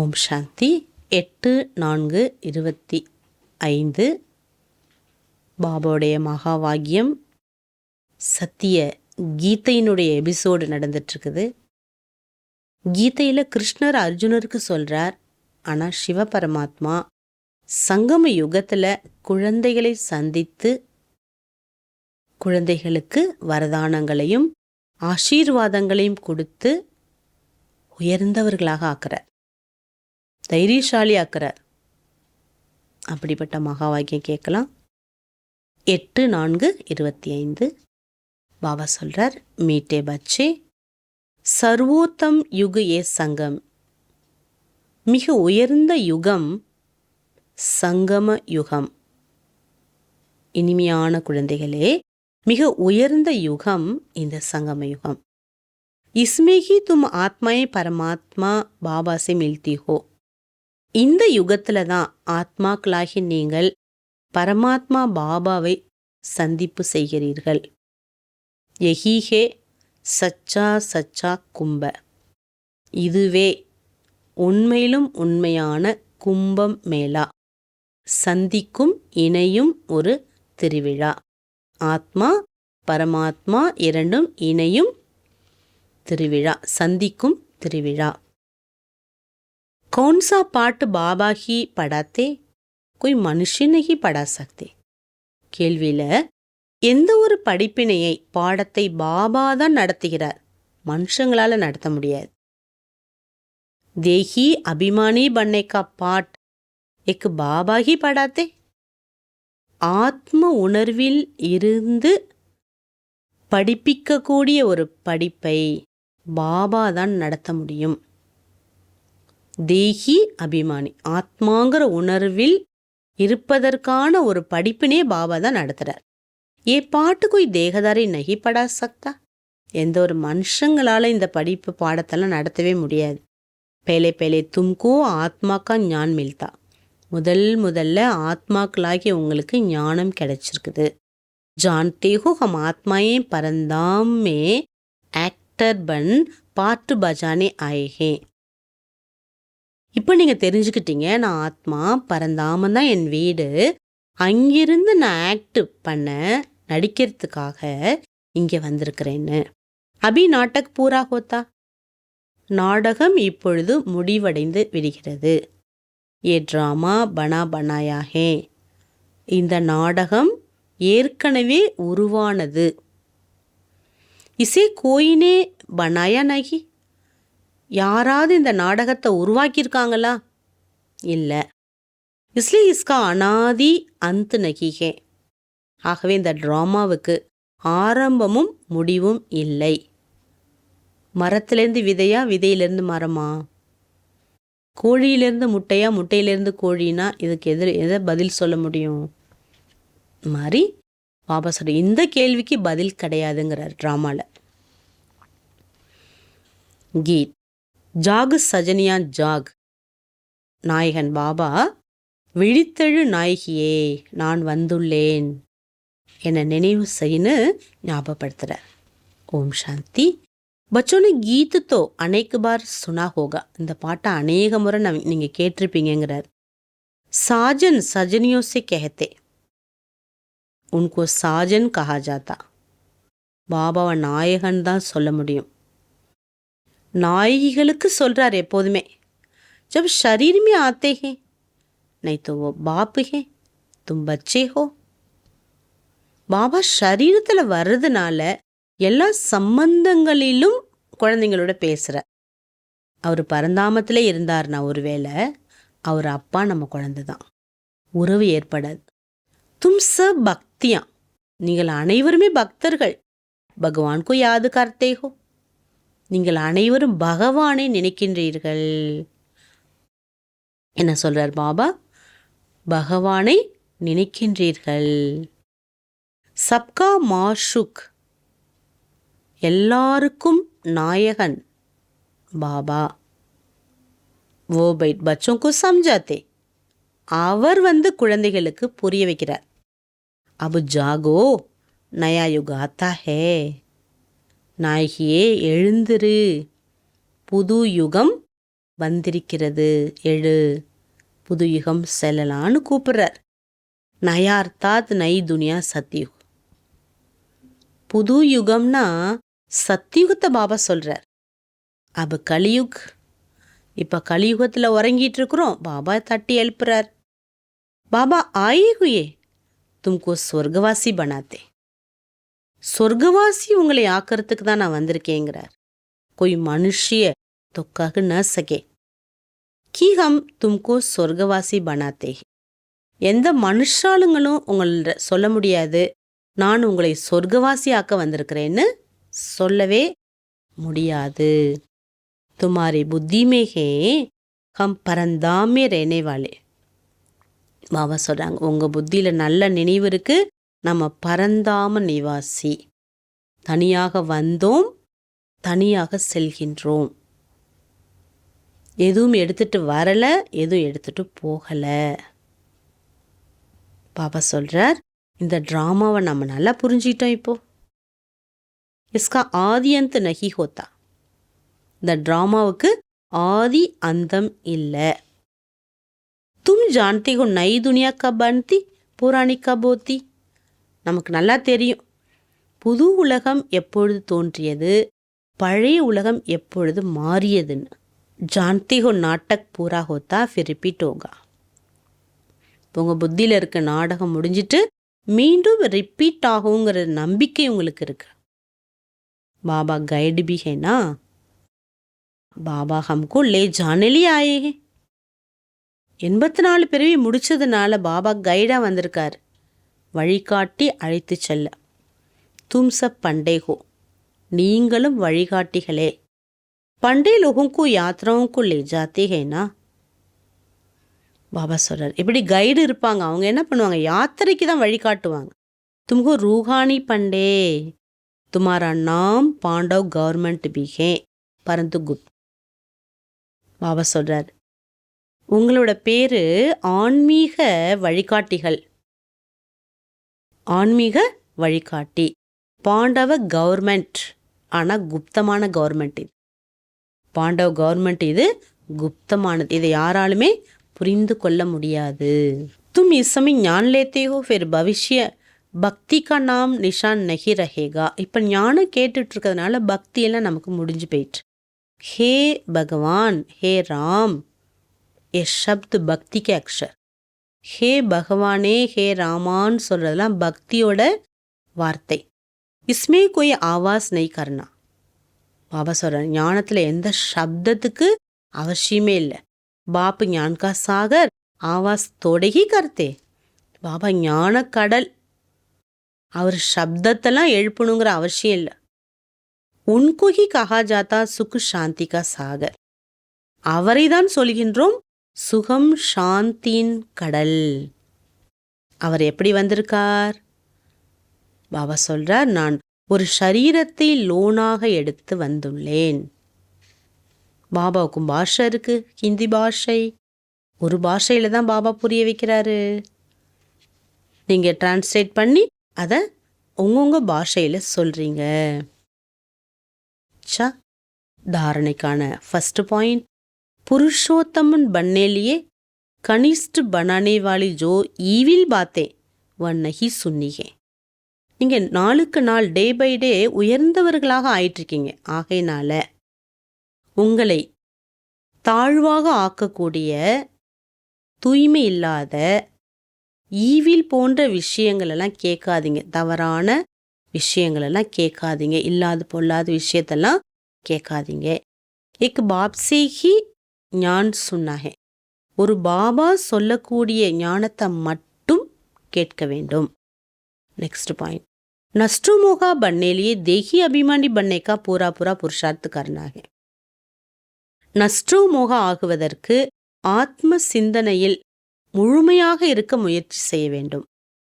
ஓம் சாந்தி. 8/4/25 பாபாவுடைய மகா வாக்கியம். சத்திய கீதையினுடைய எபிசோடு நடந்துட்டுருக்குது. கீதையில் கிருஷ்ணர் அர்ஜுனருக்கு சொல்கிறார், ஆனால் சிவபரமாத்மா சங்கம யுகத்தில் குழந்தைகளை சந்தித்து குழந்தைகளுக்கு வரதானங்களையும் ஆசீர்வாதங்களையும் கொடுத்து உயர்ந்தவர்களாக ஆக்குறார், தைரியசாலி ஆக்குறார். அப்படிப்பட்ட மகா வாக்கியம் கேட்கலாம். 8/4/25 பாபா சொல்றார், மீட்டே பச்சே சர்வோத்தம் யுக ஏ சங்கம். மிக உயர்ந்த யுகம் சங்கம யுகம். இனிமையான குழந்தைகளே, மிக உயர்ந்த யுகம் இந்த சங்கம யுகம். इसमें ही तुम आत्माएं परमात्मा பாபா से मिलती हो. இந்த யுகத்துல தான் ஆத்மாக்களாகி நீங்கள் பரமாத்மா பாபாவை சந்திப்பு செய்கிறீர்கள். யஹி ஹே சச்சா சச்சா கும்ப. இதுவே உண்மையிலும் உண்மையான கும்பம் மேளா, சந்திக்கும் இணையும் ஒரு திருவிழா. ஆத்மா பரமாத்மா இரண்டும் இணையும் திருவிழா, சந்திக்கும் திருவிழா. कौन सा पाठ बाबा ही पढ़ाते, कोई मनुष्य नहीं पढ़ा सकते. கேள்வியில எந்த ஒரு படிப்பினையை பாடத்தை பாபா தான் நடத்துகிறார், மனுஷங்களால நடத்த முடியாது. தேஹி அபிமானி பண்ணே கா பாட் எக் பாபா ஹி படாத்தே. ஆத்ம உணர்வில் இருந்து படிப்பிக்கக்கூடிய ஒரு படிப்பை பாபா தான் நடத்த முடியும். தேஹி அபிமானி, ஆத்மாங்கிற உணர்வில் இருப்பதற்கான ஒரு படிப்பினே பாபா தான் நடத்துறார். ஏ பாட்டு கோய் தேகதாரி நகி படா சக்தா. எந்த ஒரு மனுஷங்களால இந்த படிப்பு பாடத்தெல்லாம் நடத்தவே முடியாது. பேலே பேலே தும்கோ ஆத்மாக்கா ஞான் மில்தா. முதல்ல ஆத்மாக்களாகி உங்களுக்கு ஞானம் கிடைச்சிருக்குது. जानते हो हम आत्माएं परंदाम में एक्टर बन पार्ट बजाने आए हैं. இப்போ நீங்கள் தெரிஞ்சுக்கிட்டீங்க, நான் ஆத்மா, பரந்தாமன் தான் என் வீடு, அங்கிருந்து நான் ஆக்ட் பண்ண நடிக்கிறதுக்காக இங்கே வந்திருக்கிறேன்னு. அபி நாடக் பூரா ஹோத்தா. நாடகம் இப்பொழுது முடிவடைந்து விடுகிறது. ஏ ட்ராமா பனா பனாயா ஹே. இந்த நாடகம் ஏற்கனவே உருவானது. இசே கோயினே பனாயா நகி. யாராவது இந்த நாடகத்தை உருவாக்கியிருக்காங்களா? இல்லை. இஸ்லி இஸ்கா அனாதி அந்த் நகிஹே. ஆகவே இந்த ட்ராமாவுக்கு ஆரம்பமும் முடிவும் இல்லை. மரத்திலேருந்து விதையா, விதையிலேருந்து மரமா? கோழியிலேருந்து முட்டையா, முட்டையிலேருந்து கோழினா இதுக்கு எதை பதில் சொல்ல முடியும்? மாதிரி பாபா சொல்ற இந்த கேள்விக்கு பதில் கிடையாதுங்கிறார் ட்ராமால. Keith Jakhu சஜனியா jack. நாயகன் பாபா, விழித்தெழு நாயகியே, நான் வந்துள்ளேன் என நினைவு செய்யு ஞாபகப்படுத்துறார். ஓம் சாந்தி. பச்சோனே கீத் தோ அநேக பார் சுனா ஹோகா. இந்த பாட்டை அநேக முறை நீங்கள் கேட்டிருப்பீங்கிறார். சாஜன் சஜனியோ சே கஹத்தே. உன்கோ சாஜன் கஹா ஜாத்தா. பாபாவை நாயகன் தான் சொல்ல முடியும். நாயகிகளுக்கு சொல்றார் எப்போதுமே. ஜப் ஷரீர் में आते हैं नहीं तो वो बाप है, तुम बच्चे हो. பாபா ஷரீரத்தில் வர்றதுனால எல்லா சம்பந்தங்களிலும் குழந்தைங்களோட பேசுகிறார். அவர் பரந்தாமத்திலே இருந்தார்னா ஒருவேளை அவர் அப்பா நம்ம குழந்தை தான், உறவு ஏற்படாது. தும் ச பக்தியா, நீங்கள் அனைவருமே பக்தர்கள். பகவான் கோ யாது கர்த்தே ஹோ. நீங்கள் அனைவரும் பகவானை நினைக்கின்றீர்கள். என்ன சொல்றார் பாபா? பகவானை நினைக்கின்றீர்கள். சப்கா மாஷுக், எல்லாருக்கும் நாயகன் பாபா. वो बच्चों को समझाते. அவர் குழந்தைகளுக்கு புரிய வைக்கிறார். அபு ஜாகோ நயா யுக ஆத்தா ஹே. நாயகியே எழுந்திரு, புது யுகம் வந்திருக்கிறது, எழு, புது யுகம் செல்லலான்னு கூப்பிடுறார். நயா அர்த்தாத் நை துனியா சத்யுக். புது யுகம்னா சத்யுகத்தை பாபா சொல்றார். அப்ப கலியுக், இப்ப கலியுகத்துல உறங்கிட்டு இருக்கிறோம். பாபா தட்டி எழுப்புறார். பாபா ஆயே ஹுயே தும்கோ சொர்க்கவாசி பனாத்தே. சொர்க்கவாசி உங்களை ஆக்கிறதுக்கு தான் நான் வந்திருக்கேங்கிறார். कोई मनुष्य तो कह न सके कि हम तुमको சொர்க்கவாசி बनाते हैं. எந்த மனுஷாளுங்களும் உங்களை சொல்ல முடியாது நான் உங்களை சொர்க்கவாசி ஆக்க வந்திருக்கிறேன்னு சொல்லவே முடியாது. तुम्हारी बुद्धि में है हम परंदाम में रहने वाले. பாபா சொல்றாங்க, உங்க புத்தியில நல்ல நினைவு இருக்கு, நம்ம பரந்தாம நிவாசி. தனியாக வந்தோம், தனியாக செல்கின்றோம். எதுவும் எடுத்துட்டு வரல, எதுவும் எடுத்துட்டு போகல. பாபா சொல்றார், இந்த டிராமாவை நம்ம நல்லா புரிஞ்சிட்டோம். இப்போ இஸ்கா ஆதி அந்த நஹி ஹோத்தா. இந்த டிராமாவுக்கு ஆதி அந்தம் இல்லை. तुम जानते हो नई दुनिया कब बनती पुरानी कब होती. நமக்கு நல்லா தெரியும் புது உலகம் எப்பொழுது தோன்றியது, பழைய உலகம் எப்பொழுது மாறியதுன்னு. जानते हो नाटक पूरा होता फिर रिपीट होगा. உங்கள் புத்தியில் இருக்க நாடகம் முடிஞ்சிட்டு மீண்டும் ரிப்பீட் ஆகுங்கிற நம்பிக்கை உங்களுக்கு இருக்கு. பாபா கைடு भी है ना. பாபா हमको ले जाने लिए आए हैं. 84 பிறவி முடிச்சதுனால பாபா கைடா வந்திருக்கார், வழிகாட்டி அழைத்து செல்ல. तुम सब पंडे हो, நீங்களும் வழிகாட்டிகளே. पंडे लोगों को यात्राओं को ले जाते हैं ना. பாபா சொல்றார், இப்படி கைடு இருப்பாங்க, அவங்க என்ன பண்ணுவாங்க, யாத்திரைக்கு தான் வழிகாட்டுவாங்க. तुमको रूहानी पंडे, तुम्हारा नाम पांडव गवर्नमेंट भी है परंतु गुप्त. பாபா சொல்றார், உங்களோட பேரு ஆன்மீக வழிகாட்டிகள், ஆன்மீக வழிகாட்டி. பாண்டவ கவர்மெண்ட், ஆனால் குப்தமான கவர்மெண்ட் இது. பாண்டவ கவர்மெண்ட் இது குப்தமானது, இதை யாராலுமே புரிந்து கொள்ள முடியாது. तुम इस समय ஞான் लेते हो फिर भविष्य பக்தி का नाम निशान नहीं रहेगा. இப்போ ஞானம் கேட்டுட்டு இருக்கிறதுனால பக்தியெல்லாம் நமக்கு முடிஞ்சு போயிட்டு. ஹே பகவான், ஹே ராம், ये शब्द भक्ति के अक्षर. ஹே பகவானே, ஹே ராமான்னு சொல்றதெல்லாம் பக்தியோட வார்த்தை. इसमें कोई आवाज नहीं करना. பாபா சொல்ற, ஞானத்துல எந்த சப்தத்துக்கு அவசியமே இல்லை. பாப் ஞான் கா சாகர் ஆவாஸ் தோடகி கர்த்தே. பாபா ஞான கடல், அவர் சப்தத்தெல்லாம் எழுப்பணுங்கிற அவசியம் இல்லை. உன்கோ ஹி கஹா ஜாத்தா சுக் சாந்தி கா சாகர். அவரை தான் சொல்கின்றோம் சுகம் சாந்தின் கடல். அவர் எப்படி வந்திருக்கார்? பாபா சொல்றார், நான் ஒரு ஷரீரத்தை லோனாக எடுத்து வந்துள்ளேன். பாபாவுக்கும் பாஷை இருக்கு, ஹிந்தி பாஷை. ஒரு பாஷையில தான் பாபா புரிய வைக்கிறாரு. நீங்க டிரான்ஸ்லேட் பண்ணி அதை உங்க பாஷையில சொல்றீங்க. தாரணைக்கான ஃபர்ஸ்ட் பாயிண்ட், पुरुषोत्तमन बनने लिए कनिष्ठ बनाने वाली जो ईविल बातें वह नहीं सुननी है. நீங்க நாளுக்கு நாள் டே பை டே உயர்ந்தவர்களாக ஆயிட்டிருக்கீங்க. ஆகையினால உங்களை தாழ்வாக ஆக்கக்கூடிய தூய்மை இல்லாத ஈவில் போன்ற விஷயங்களெல்லாம் கேட்காதீங்க. தவறான விஷயங்களெல்லாம் கேட்காதீங்க. இல்லாத பொல்லாத விஷயத்தெல்லாம் கேட்காதீங்க. एक बाप से ही ஞான் சுன்னாஹே. ஒரு பாபா சொல்லக்கூடிய ஞானத்தை மட்டும் கேட்க வேண்டும். नेक्स्ट पॉइंट, नष्टोमोगा बनने लिए देही अभिमानी बनने का पूरा पूरा पुरुषार्थ करना है. நஷ்டோமோகா ஆகுவதற்கு ஆத்ம சிந்தனையில் முழுமையாக இருக்க முயற்சி செய்ய வேண்டும்.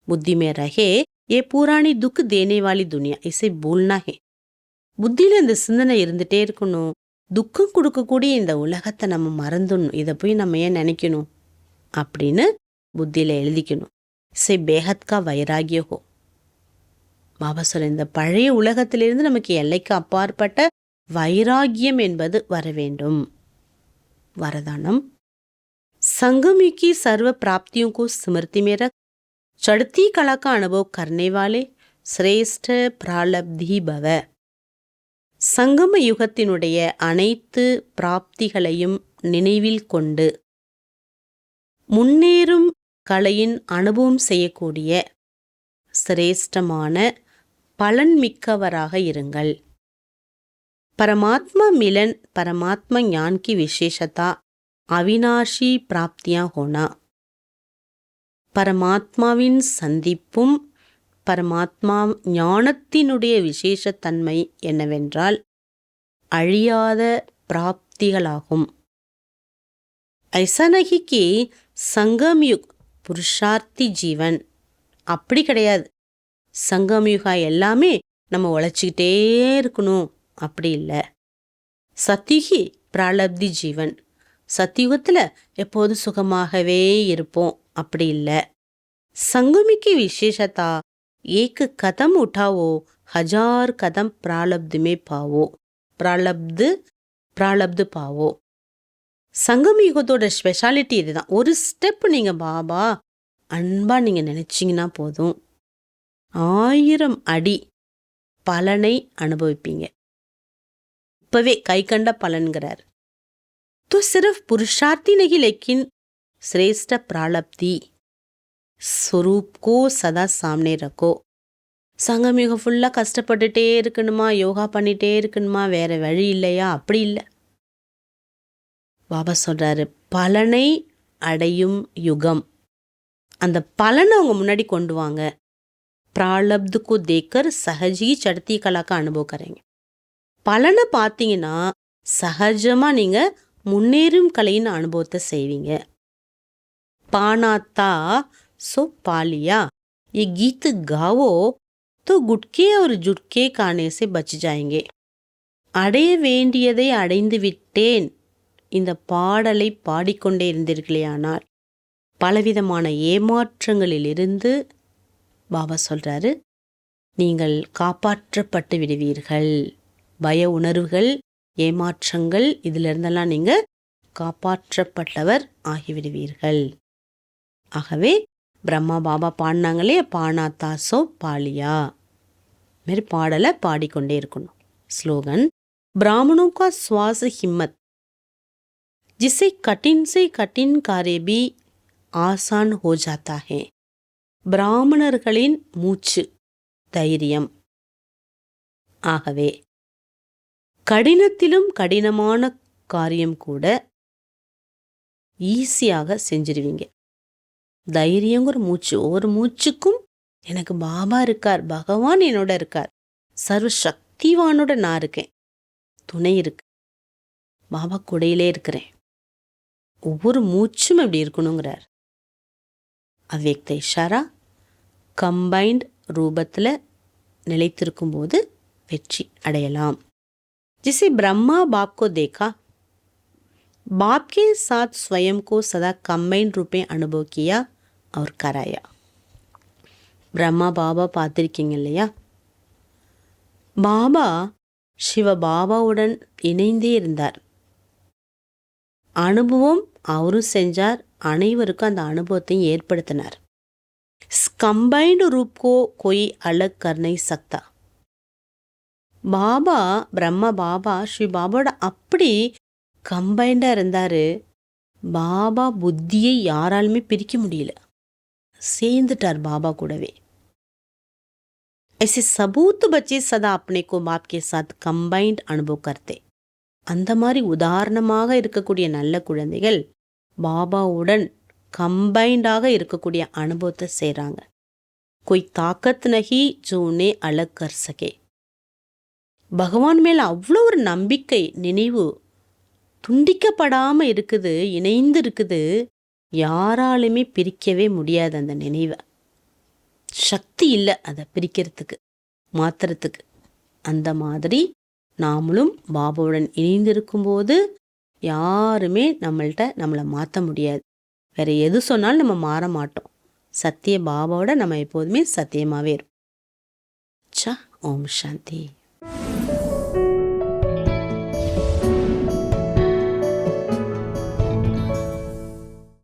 புத்தி में रहे ये पुरानी दुख देने वाली दुनिया इसे भूलना है. புத்தியில இந்த சிந்தனை இருந்துட்டே இருக்கணும். துக்கம் கொடுக்கக்கூடிய இந்த உலகத்தை நம்ம மறந்துடணும். இதை போய் நம்ம ஏன் நினைக்கணும் அப்படின்னு புத்தியில எழுதிக்கணும். இசை பேகத்கா வைராகியோ. பாபா சொல்ல, இந்த பழைய உலகத்திலிருந்து நமக்கு எல்லைக்கு அப்பாற்பட்ட வைராகியம் என்பது வர வேண்டும். वरदानम संगम की सर्व प्राप्तियों को स्मृति में रख चढ़ती कला का अनुभव करने वाले श्रेष्ठ प्रालब्धि भव. சங்கம யுகத்தினுடைய அனைத்து பிராப்திகளையும் நினைவில் கொண்டு முன்னேறும் கலையின் அனுபவம் செய்யக்கூடிய சிரேஷ்டமான பலன்மிக்கவராக இருங்கள். परमात्मा मिलन परमात्मा ज्ञान की विशेषता अविनाशी प्राप्तियां होना. பரமாத்மாவின் சந்திப்பும் பரமாத்மா ஞானத்தினுடைய விசேஷத்தன்மை என்னவென்றால் அழியாத பிராப்திகளாகும். ஐசா நகி கி சங்கம்யுக் புருஷார்த்தி ஜீவன், அப்படி கிடையாது. சங்கம்யுகா எல்லாமே நம்ம உழைச்சிக்கிட்டே இருக்கணும் அப்படி இல்லை. சத்யுகி பிராலப்தி ஜீவன், சத்யுகத்தில் எப்போதும் சுகமாகவே இருப்போம் அப்படி இல்லை. संगमी विशेषता एक कदम उठाओ 1000 कदम प्रालब्ध में पाओ. प्रालब्ध पाओ. சங்கம் யுகத்தோட ஸ்பெஷாலிட்டி இதுதான். ஒரு ஸ்டெப் நீங்கள் பாபா அன்பா நீங்கள் நினச்சிங்கன்னா போதும் 1000 அடி பலனை அனுபவிப்பீங்க. இப்பவே கை கண்ட பலன்கிறார். तो सिर्फ पुरुषार्थी नहीं लेकिन श्रेष्ठ प्रालब्धि स्वरूप को सदा सामने रखो. சங்கம் யுகம் ஃபுல்லாக கஷ்டப்பட்டுட்டே இருக்கணுமா, யோகா பண்ணிகிட்டே இருக்கணுமா, வேற வழி இல்லையா? அப்படி இல்லை. பாபா சொல்கிறாரு பலனை அடையும் யுகம். அந்த பலனை அவங்க முன்னாடி கொண்டு வாங்க. பிராலப்துக்கு தேக்கர் சஹஜி சடத்தி கலாக்க அனுபவம் கரைங்க. பலனை பார்த்தீங்கன்னா சகஜமாக நீங்கள் முன்னேறும் கலையின் அனுபவத்தை செய்வீங்க. பானாத்தா सो पालिया, ये गीत गाओ तो गुटके और जुटके खाने से बच जाएंगे. அடைய வேண்டியதை அடைந்து விட்டேன் இந்த பாடலை பாடிக்கொண்டே இருந்தீர்களேயானால் பலவிதமான ஏமாற்றங்களிலிருந்து பாபா சொல்றாரு நீங்கள் காப்பாற்றப்பட்டு விடுவீர்கள். பய உணர்வுகள், ஏமாற்றங்கள், இதிலிருந்தெல்லாம் நீங்க காப்பாற்றப்பட்டவர் ஆகிவிடுவீர்கள். ஆகவே பிரம்மா பாபா பாடினாங்களே பானாத்தா சோ பாலியா, மாரி பாடலை பாடிக்கொண்டே இருக்கணும். ஸ்லோகன் ब्राह्मणों का श्वास हिम्मत जिसे कठिन से कठिन कार्य भी आसान हो जाता है. பிராமணர்களின் மூச்சு தைரியம். ஆகவே கடினத்திலும் கடினமான காரியம் கூட ஈஸியாக செஞ்சிருவீங்க. தைரியங்கிற மூச்சு, ஒவ்வொரு மூச்சுக்கும் எனக்கு பாபா இருக்கார், பகவான் என்னோட இருக்கார், சர்வ சக்திவானோட நான் இருக்கேன், துணை இருக்கு, பாபா கூடையிலே இருக்கிறேன். ஒவ்வொரு மூச்சும் எப்படி இருக்கணுங்கிறார். அவ்யக்த இஷாரா கம்பைன்ட் ரூபத்தில் நிலைத்திருக்கும் போது வெற்றி அடையலாம். जिसे ब्रह्मा बाप को देखा, बाप के साथ स्वयं को सदा कंबाइंड रूप में अनुभव किया और कराया. பிரம்மா பாபா பார்த்துருக்கீங்க இல்லையா? பாபா சிவ பாபாவுடன் இணைந்தே இருந்தார். அனுபவம் அவரும் செஞ்சார், அனைவருக்கும் அந்த அனுபவத்தை ஏற்படுத்தினார். கம்பைன்டு ரூப் கோ கோய் அலக் கர் நஹீ சக்தா. பாபா பிரம்மா பாபா ஸ்ரீ பாபாவோட அப்படி கம்பைண்டாக இருந்தார். பாபா புத்தியை யாராலுமே பிரிக்க முடியல, சேர்ந்துட்டார் பாபா கூடவே. ऐसे सबूत बच्चे सदा अपने को बाप के साथ कंबाइंड अनुभव करते. அந்த மாதிரி உதாரணமாக இருக்கக்கூடிய நல்ல குழந்தைகள் பாபாவுடன் கம்பைண்டாக இருக்கக்கூடிய அனுபவத்தை செய்கிறாங்க. कोई ताकत नहीं जो उन्हें अलग कर सके. பகவான் மேல அவ்வளோ ஒரு நம்பிக்கை, நினைவு துண்டிக்கப்படாமல் இருக்குது, இணைந்து இருக்குது. யாராலுமே பிரிக்கவே முடியாது அந்த நினைவை. சக்தி இல்லை அதை பிரிக்கிறதுக்கு, மாத்துறதுக்கு. அந்த மாதிரி நாமளும் பாபாவுடன் இணைந்திருக்கும்போது யாருமே நம்மளை மாற்ற முடியாது. வேற எது சொன்னாலும் நம்ம மாற மாட்டோம். சத்திய பாபாவோட நம்ம எப்போதுமே சத்தியமாகவே இருப்போம். ஓம் சாந்தி.